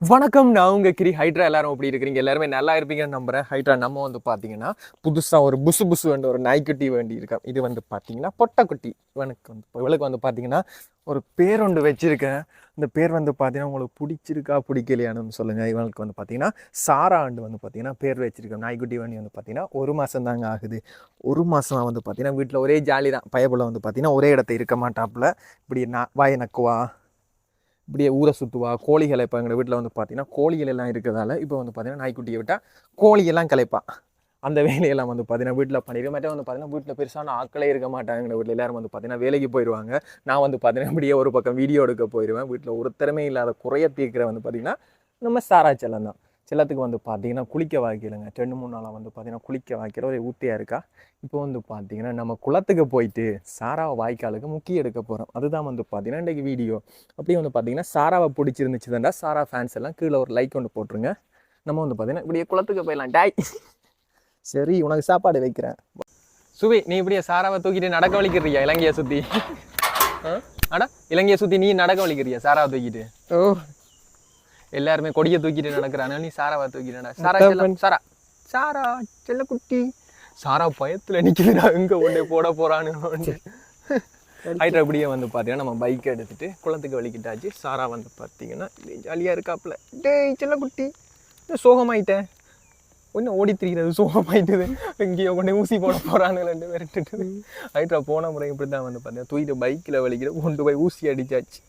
வணக்கம், நான் உங்க கிரி. ஹைட்ரா எல்லாரும் எப்படி இருக்கிறீங்க? எல்லாருமே நல்லா இருப்பீங்கன்னு நம்புறேன். ஹைட்ரா நம்ம பார்த்தீங்கன்னா புதுசாக ஒரு புசு புசு வேண்ட ஒரு நாய்க்குட்டி வேண்டி இருக்கேன். இது பார்த்தீங்கன்னா பொட்டைக்குட்டி. இவளுக்கு பார்த்தீங்கன்னா ஒரு பேர் ஒன்று வச்சிருக்கேன். இந்த பேர் பார்த்தீங்கன்னா உங்களுக்கு பிடிச்சிருக்கா பிடிக்கலையானு சொல்லுங்கள். இவனுக்கு பார்த்தீங்கன்னா சாராண்டு பார்த்தீங்கன்னா பேர் வச்சிருக்கேன். நாய்க்குட்டி வேண்டி பார்த்தீங்கன்னா 1 மாதம் தாங்க ஆகுது. 1 மாதம் பார்த்தீங்கன்னா வீட்டில் ஒரே ஜாலி தான். பயப்புள்ள பார்த்தீங்கன்னா ஒரே இடத்த இருக்க மாட்டாப்புல. இப்படி வாயை நக்குவா, இப்படியே ஊரை சுற்றுவா. கோழிகளை இப்போ எங்கள் வீட்டில் பார்த்தீங்கன்னா கோழிகள் எல்லாம் இருக்கிறதால இப்போ பார்த்தீங்கன்னா நாய்க்குட்டியை விட்டால் கோழியெல்லாம் கலைப்பா. அந்த வேலையெல்லாம் பார்த்தீங்கன்னா வீட்டில் பண்ணிடுவேன். மற்ற பார்த்தீங்கன்னா வீட்டில் பெருசான ஆட்களே இருக்க மாட்டாங்க. எங்கள் வீட்டில் எல்லாரும் பார்த்தீங்கன்னா வேலைக்கு போயிடுவாங்க. நான் பார்த்தீங்கன்னா இப்படியே ஒரு பக்கம் வீடியோ எடுக்க போயிடுவேன். வீட்டில் ஒருத்தரமே இல்லாத குறைய தீர்க்கிற பார்த்தீங்கன்னா நம்ம சாரா செல்லம் தான். செல்லத்துக்கு பார்த்தீங்கன்னா குளிக்க வாய்க்கலைங்க. 2-3 நாளாக பார்த்தீங்கன்னா குளிக்க வாய்க்கிற ஒரு ஊத்தியாக இருக்கா. இப்போ பார்த்தீங்கன்னா நம்ம குளத்துக்கு போயிட்டு சாராவை வாய்க்காலுக்கு முக்கிய எடுக்க போகிறோம். அதுதான் பார்த்தீங்கன்னா இன்றைக்கி வீடியோ. அப்படியே பார்த்தீங்கன்னா சாராவை பிடிச்சிருந்துச்சுதாண்டா சாரா ஃபேன்ஸ் எல்லாம் கீழே ஒரு லைக் ஒன்று போட்டுருங்க. நம்ம பார்த்தீங்கன்னா இப்படியே குளத்துக்கு போயிடலாம். டாய் சரி, உனக்கு சாப்பாடு வைக்கிறேன். சுவி, நீ இப்படியே சாராவை தூக்கிட்டு நடக்க வலிக்கிறியா? இலங்கையை சுற்றி அடா இலங்கையை சுற்றி நீ நடக்க வலிக்கிறியா சாராவை தூக்கிட்டு? ஓ, எல்லாருமே கொடியை தூக்கிட்டு நடக்கிறாங்க, நீ சாராவை தூக்கிட்டு சாரா சாரா செல்ல குட்டி. சாரா பயத்தில் நிற்கிறா, எங்கே ஒன்றே போட போகிறான்னு. ஹைட்ரா இப்படியே பார்த்தீங்கன்னா நம்ம பைக்கை எடுத்துகிட்டு குளத்துக்கு வலிக்கிட்டாச்சு. சாரா பார்த்தீங்கன்னா ஜாலியாக இருக்காப்புல. டேய் செல்ல குட்டி, சோகமாயிட்டேன். ஒன்றும் ஓடி திரிகிறது சோகமாயிட்டுது. எங்கேயோ கொண்டே ஊசி போட போகிறான்னு 2 பேர். ஹைட்ரா போன முறை இப்படி தான் பார்த்தீங்கன்னா தூக்கிட்டு பைக்கில் வலிக்கிற கொண்டு போய் ஊசி அடித்தாச்சு.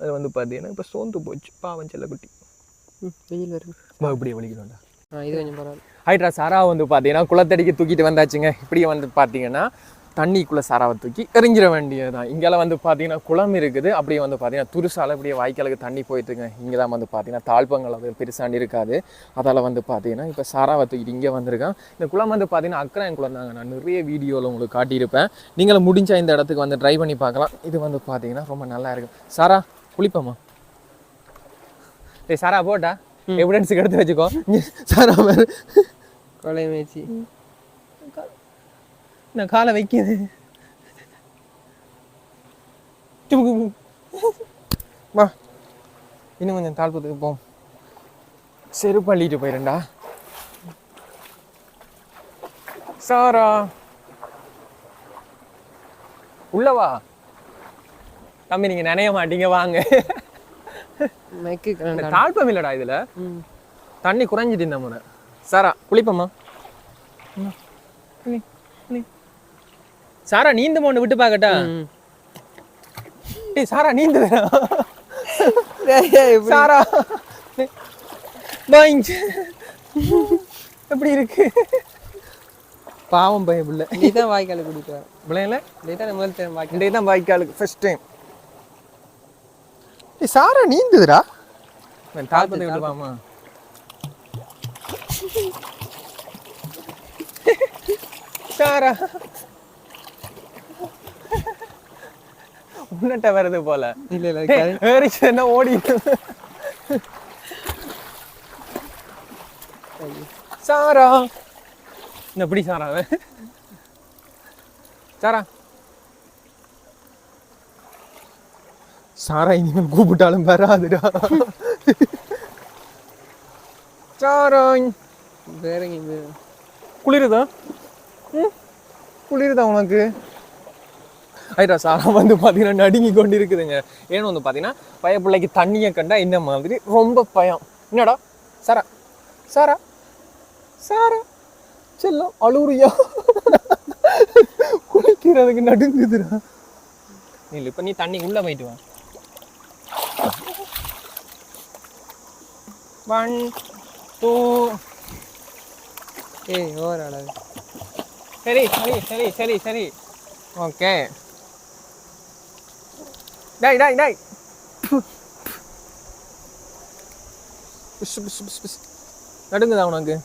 அது பார்த்தீங்கன்னா இப்போ சோர்ந்து போச்சு. பாவம் செல்லக்குட்டி. வெயில் வருது, இப்படியே வலிக்கிறோம்டா. இது கொஞ்சம் பரவாயில்ல. ஹைட்ரா சாரா பார்த்தீங்கன்னா குளத்தடிக்கு தூக்கிட்டு வந்தாச்சுங்க. இப்படியே பார்த்தீங்கன்னா தண்ணிக்குள்ளே சாராவை தூக்கி எறிஞ்சிட வேண்டியதுதான். இங்கெல்லாம் பார்த்தீங்கன்னா குளம் இருக்குது. அப்படியே பார்த்தீங்கன்னா துருசால இப்படியே வாய்க்காலுக்கு தண்ணி போயிட்டுருங்க. இங்கே தான் பார்த்தீங்கன்னா தாழ்பங்கள் அது பெருசாண்டி இருக்காது. அதால் பார்த்தீங்கன்னா இப்போ சாராவை தூக்கிட்டு இங்கே வந்திருக்கேன். இந்த குளம் பார்த்தீங்கன்னா அக்கறையன் குளம் தாங்க. நான் நிறைய வீடியோவில் உங்களுக்கு காட்டியிருப்பேன். நீங்களும் முடிஞ்ச இந்த இடத்துக்கு ட்ரை பண்ணி பார்க்கலாம். இது பார்த்தீங்கன்னா ரொம்ப நல்லா இருக்கும். சாரா குளிப்போமா? சாரா போட்டா எவிடன்ஸுக்கு எடுத்து வச்சுக்கோ. சாரா மாதிரி கொலை மேய்ச்சி நான் காலை வைக்கிது. வா, இன்னும் கொஞ்சம் தாழ்பத்துக்கு போம். செருப்பு அள்ளிட்டு போயிடண்டா. சாரா உள்ளவா தம்பி, நீங்க நினைய மாட்டீங்க, வாங்க. தாழ்பம் இல்லடா, இதுல தண்ணி குறைஞ்சிட்டு இந்த முறை. சாரா குளிப்பம்மா. சாரா நீந்து ஒன்று விட்டு பாக்கட்டா? சாரா நீந்து. சாரா எப்படி இருக்கு? பாவம் பையன் பிள்ளை. நீதான் வாய்க்காலுக்கு குடிப்பா பிள்ளைங்கள. இதான் வாய்க்காலுக்கு ஃபர்ஸ்ட் டைம். சாரா நீந்துதுடா. தாழ்பத்தை விடுவாமா? சாரா உன்னட்ட வருது போல. இல்ல ஓடி. சாரா எப்படி சாரா? சாரா சாரா இனிமேல் கூப்பிட்டாலும் வராதுடா. சாரா வேற குளிருதா? குளிருதா உனக்கு? ஐட்டா சாரா பார்த்தீங்கன்னா நடுங்கி கொண்டு இருக்குதுங்க. ஏன்னு பார்த்தீங்கன்னா பயப்பிள்ளைக்கு தண்ணியை கண்டா இந்த மாதிரி ரொம்ப பயம். என்னடா சாரா சாரா சாரா செல்லம் அழுவுறியா? குளிக்கிறதுக்கு நடுங்குதுடா. இல்லை, இப்போ நீ தண்ணி உள்ள போயிட்டு வா. 1 2 ஓவரால. சரி சரி சரி சரி சரி ஓகே. டேய் டேய் டேய், நடுங்குதா உனக்கு?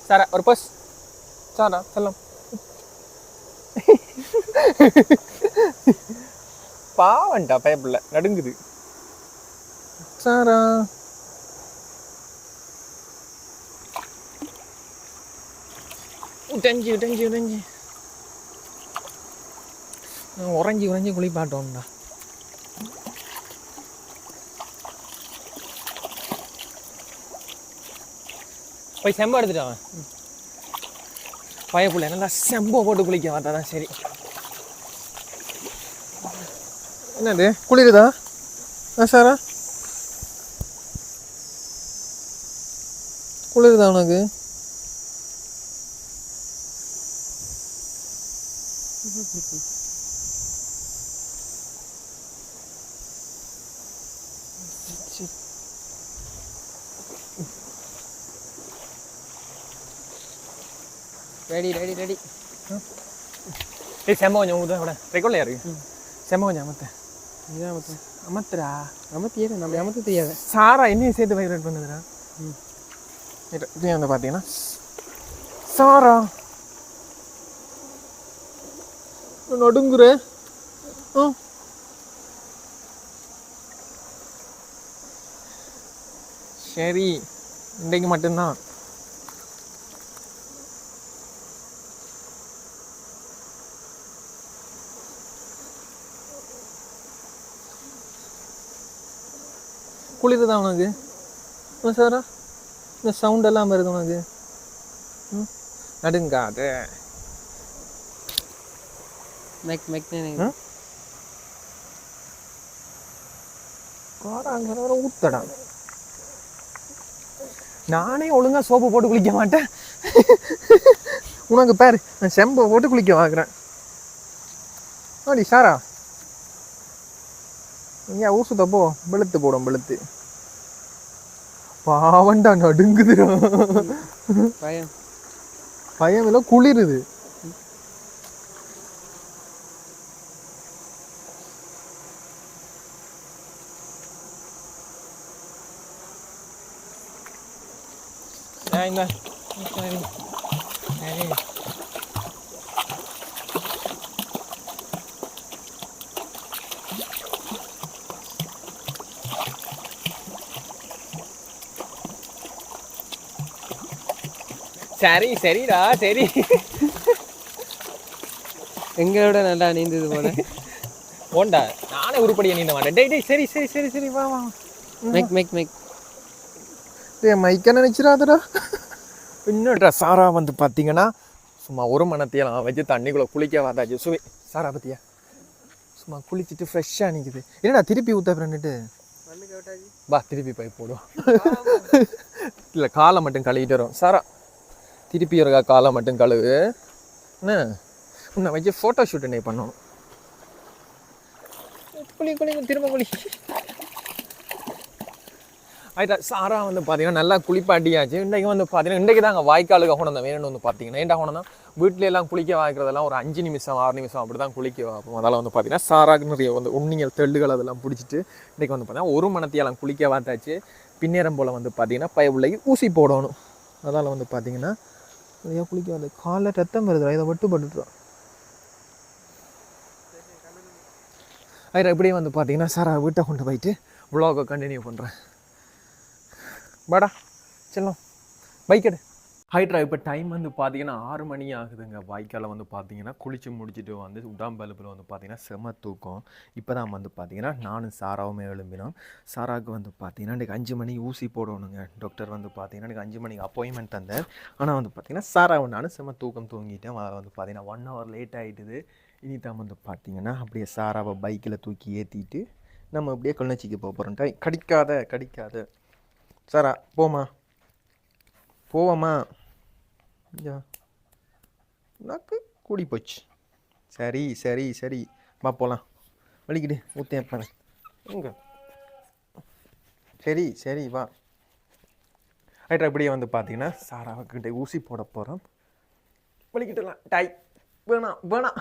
சாரா ஒரு பஸ். சாரா செல்லம் பாவன்டா பயப்பில்லை, நடுங்குது. சாரா உடஞ்சி உடஞ்சி உடஞ்சி உறைஞ்சி உறைஞ்சி குளிப்பாட்டோம்டா. போய் செம்பு எடுத்துட்டு அவன் பயப்புள்ள நல்லா செம்பை போட்டு குளிக்க மாட்டாதான் சரி. என்னது குளிருதா சாரா? குளிருதா உனக்கு? Ready ready ready. செம்ம கொஞ்சம் ஊதா விட ரெகுலர் இருக்கு. செம்ம கொஞ்சம் அமத்த இதான் அமத்த அமத்துறா அமத்தியே நம்ம அமத்த தெரியாது. சாரா என்னையும் சேர்த்து வைரேட் பண்ணுதுடா. இது வந்து பார்த்தீங்கன்னா சாரா நடுங்குற. சரி இன்றைக்கு மட்டும்தான். குளிருதான் உனக்கு சாரா? இந்த சவுண்டெல்லாம் வருது உனக்கு? நடுங்காத. மெக் மெக் ஊத்தடா. நானே ஒழுங்கா சோப்பு போட்டு குளிக்க மாட்டேன். உனக்கு பேரு நான் செம்பை போட்டு குளிக்க வாங்குறேன். ஆடி சாரா இங்கே ஊசு தப்போ வெளுத்து போடும் வெளுத்து. பாவண்டா நடுங்குதுடா. பயம் பயம் இல்லை குளிருது. சரி சரிடா சரி. எங்களோட நல்லா நீந்தது போல. ஓண்டா நானே உருப்படியா நீந்த மாட்டேன். டேய் டேய் சரி சரி சரி சரி வா வா. மெக் மெக் மெக். டேய் மைக்க நினைச்சிராதடா. இன்னொரு சாரா வந்து பார்த்தீங்கன்னா சும்மா ஒரு மணத்தையெல்லாம் வச்சு தண்ணிக்குள்ளே குளிக்க வாதாச்சு. சுவை சாரா பத்தியா சும்மா குளிச்சுட்டு ஃப்ரெஷ்ஷாக நிற்குது. என்னடா திருப்பி ஊற்ற ஃப்ரெண்டுட்டு வா திருப்பி போய் போடுவோம். இல்லை காலை மட்டும் கழுவிட்டு வரும் சாரா. திருப்பி இருக்கா காலை மட்டும் கழுவு. என்ன உன்னை வச்சு ஃபோட்டோ ஷூட் என்ன பண்ணணும். குளி குளி திரும்ப குளி. ஆயிட்டா சாரா வந்து பார்த்தீங்கன்னா நல்லா குளிப்பாட்டியாச்சு. இன்றைக்கு வந்து பார்த்தீங்கன்னா இன்றைக்கு தான் அங்கே வாய்க்காலுக்கு கொண்டு வேணும்னு வந்து பார்த்தீங்கன்னா ஏன்டா கொண்டு வீட்டில எல்லாம் குளிக்க வாய்க்கிறதெல்லாம் ஒரு 5 நிமிஷம் 6 நிமிஷம் அப்படி தான் குளிக்க வைப்போம். அதெல்லாம் வந்து பார்த்தீங்கன்னா சாராக்கு நிறைய வந்து உண்ணிகள் தெள்ளுகள் அதெல்லாம் பிடிச்சிட்டு இன்றைக்கி வந்து பார்த்தீங்கன்னா ஒரு மணத்தையெல்லாம் குளிக்க வாத்தாச்சு. பின்னேரம் போல் வந்து பார்த்தீங்கன்னா பயவுள்ளைக்கு ஊசி போடணும். அதனால் வந்து பார்த்தீங்கன்னா நிறையா குளிக்க வந்து காலைல ரத்தம் வருது. இதை விட்டு பட்டுட்டோம். அதில் எப்படியே வந்து பார்த்தீங்கன்னா சாரா வீட்டை கொண்டு போயிட்டு விலாகை கண்டினியூ பண்ணுறேன். வாடா செல்லம் பைக் எடு. ஹைட்ரா இப்போ டைம் வந்து பார்த்தீங்கன்னா 6 மணி ஆகுதுங்க. வாய்க்கால வந்து பார்த்தீங்கன்னா குளித்து முடிச்சுட்டு வந்து உடாம்பலுப்பில் வந்து பார்த்தீங்கன்னா செம தூக்கம். இப்போ தான் வந்து பார்த்தீங்கன்னா நானும் சாராவுமே எழும்பினோம். சாராவுக்கு வந்து பார்த்தீங்கன்னா இன்றைக்கி 5 மணிக்கு ஊசி போடணுங்க. டாக்டர் வந்து பார்த்தீங்கன்னா இன்றைக்கி 5 மணிக்கு அப்பாயின்மெண்ட் தந்தார். ஆனால் வந்து பார்த்தீங்கன்னா சாராவை நானும் செம தூக்கம் தூங்கிட்டேன். அதில் வந்து பார்த்தீங்கன்னா 1 hour லேட் ஆகிட்டுது. இனி தான் வந்து பார்த்தீங்கன்னா அப்படியே சாராவை பைக்கில் தூக்கி ஏற்றிட்டு நம்ம அப்படியே கிளிநொச்சிக்கு போக போகிறோம். டைம் கடிக்காத சாரா போமா போவோமா? உனக்கு கூடி போச்சு. சரி சரி சரி வா போகலாம். வலிக்கிடு ஊற்றேன் இருப்பேன் எங்க. சரி சரி வா. ரைட் அப்படியே வந்து பார்த்தீங்கன்னா சாராவுக்கிட்ட ஊசி போட போகிறோம். வலிக்கிட்டலாம் டாய் வேணாம்